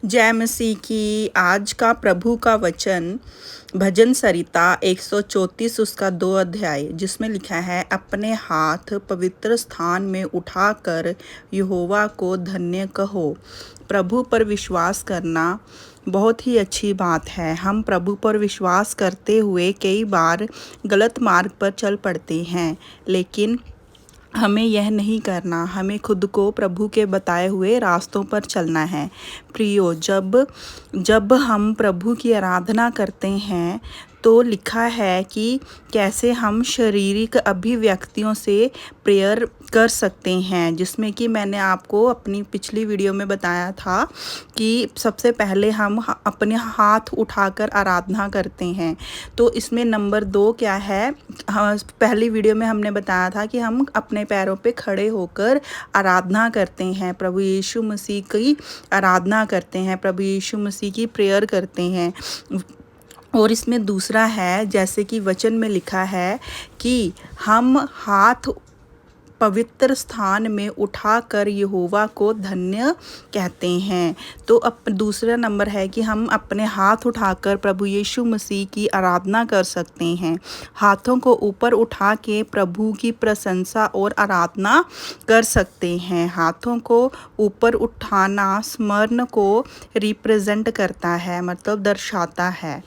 जय मसीह की। आज का प्रभु का वचन भजन सरिता 134 उसका 2 अध्याय, जिसमें लिखा है, अपने हाथ पवित्र स्थान में उठाकर यहोवा को धन्य कहो। प्रभु पर विश्वास करना बहुत ही अच्छी बात है। हम प्रभु पर विश्वास करते हुए कई बार गलत मार्ग पर चल पड़ते हैं, लेकिन हमें यह नहीं करना। हमें खुद को प्रभु के बताए हुए रास्तों पर चलना है। प्रियो, जब हम प्रभु की आराधना करते हैं तो लिखा है कि कैसे हम शारीरिक अभिव्यक्तियों से प्रेयर कर सकते हैं, जिसमें कि मैंने आपको अपनी पिछली वीडियो में बताया था कि सबसे पहले हम अपने हाथ उठाकर आराधना करते हैं। तो इसमें नंबर 2 क्या है? पहली वीडियो में हमने बताया था कि हम अपने पैरों पे खड़े होकर आराधना करते हैं, प्रभु यीशु मसीह की आराधना करते हैं, प्रभु यीशु मसीह की प्रेयर करते हैं। और इसमें दूसरा है, जैसे कि वचन में लिखा है कि हम हाथ पवित्र स्थान में उठाकर यहोवा को धन्य कहते हैं। तो अब दूसरा नंबर है कि हम अपने हाथ उठाकर प्रभु यीशु मसीह की आराधना कर सकते हैं। हाथों को ऊपर उठा के प्रभु की प्रशंसा और आराधना कर सकते हैं। हाथों को ऊपर उठाना स्मरण को रिप्रेजेंट करता है, मतलब दर्शाता है।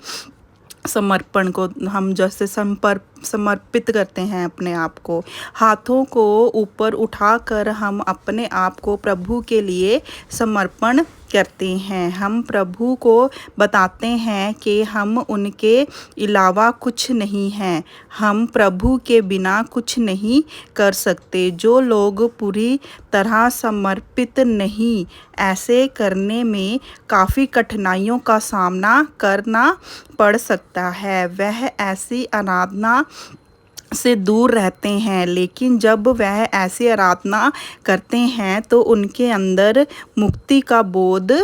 समर्पण को हम जैसे समर्पित करते हैं अपने आप को। हाथों को ऊपर उठाकर हम अपने आप को प्रभु के लिए समर्पण करते हैं। हम प्रभु को बताते हैं कि हम उनके अलावा कुछ नहीं हैं, हम प्रभु के बिना कुछ नहीं कर सकते। जो लोग पूरी तरह समर्पित नहीं, ऐसे करने में काफ़ी कठिनाइयों का सामना करना पड़ सकता है। वह ऐसी आराधना से दूर रहते हैं, लेकिन जब वह ऐसी आराधना करते हैं तो उनके अंदर मुक्ति का बोध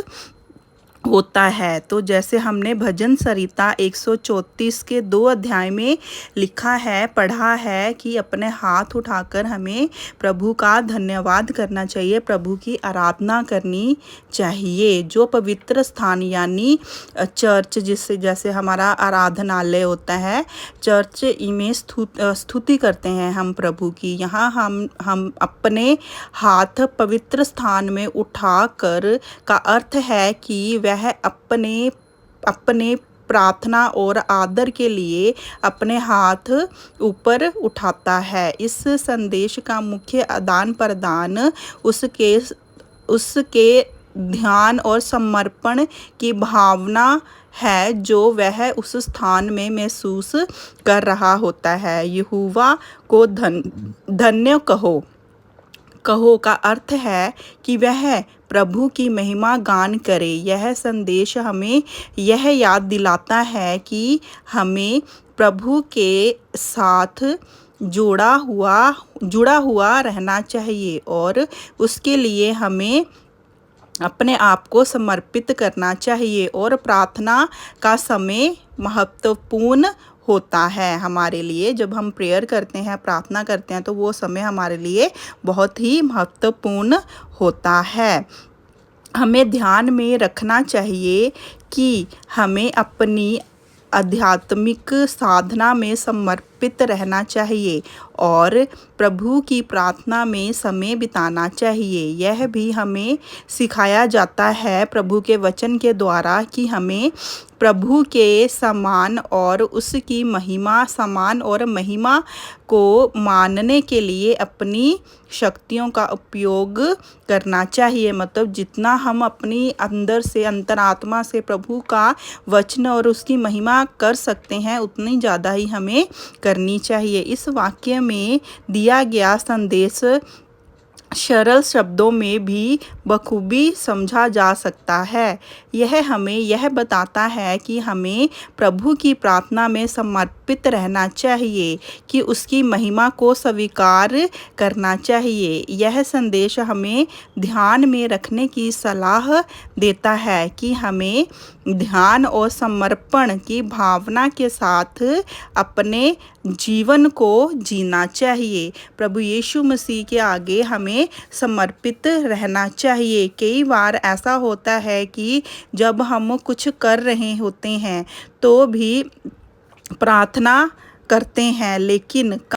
होता है। तो जैसे हमने भजन सरिता 134 के 2 अध्याय में लिखा है, पढ़ा है कि अपने हाथ उठाकर हमें प्रभु का धन्यवाद करना चाहिए, प्रभु की आराधना करनी चाहिए। जो पवित्र स्थान यानी चर्च, जिससे जैसे हमारा आराधनालय होता है, चर्च में स्तुति करते हैं हम प्रभु की। यहाँ हम अपने हाथ पवित्र स्थान में उठाकर का अर्थ है कि वह अपने प्रार्थना और आदर के लिए अपने हाथ ऊपर उठाता है। इस संदेश का मुख्य आदान प्रदान उसके ध्यान और समर्पण की भावना है, जो वह उस स्थान में महसूस कर रहा होता है। यहोवा को धन्य कहो का अर्थ है कि वह प्रभु की महिमा गान करे। यह संदेश हमें यह याद दिलाता है कि हमें प्रभु के साथ जुड़ा हुआ रहना चाहिए और उसके लिए हमें अपने आप को समर्पित करना चाहिए। और प्रार्थना का समय महत्वपूर्ण होता है हमारे लिए। जब हम प्रेयर करते हैं, प्रार्थना करते हैं, तो वो समय हमारे लिए बहुत ही महत्वपूर्ण होता है। हमें ध्यान में रखना चाहिए कि हमें अपनी आध्यात्मिक साधना में समर्पित रहना चाहिए और प्रभु की प्रार्थना में समय बिताना चाहिए। यह भी हमें सिखाया जाता है प्रभु के वचन के द्वारा कि हमें प्रभु के समान और उसकी महिमा को मानने के लिए अपनी शक्तियों का उपयोग करना चाहिए। मतलब जितना हम अपनी अंदर से, अंतरात्मा से प्रभु का वचन और उसकी महिमा कर सकते हैं, उतनी ज़्यादा ही हमें करनी चाहिए। इस वाक्य में दिया गया संदेश सरल शब्दों में भी बखूबी समझा जा सकता है। यह हमें यह बताता है कि हमें प्रभु की प्रार्थना में समर्पित रहना चाहिए, कि उसकी महिमा को स्वीकार करना चाहिए। यह संदेश हमें ध्यान में रखने की सलाह देता है कि हमें ध्यान और समर्पण की भावना के साथ अपने जीवन को जीना चाहिए। प्रभु यीशु मसीह के आगे हमें में समर्पित रहना चाहिए। कई बार ऐसा होता है कि जब हम कुछ कर रहे होते हैं तो भी प्रार्थना करते हैं, लेकिन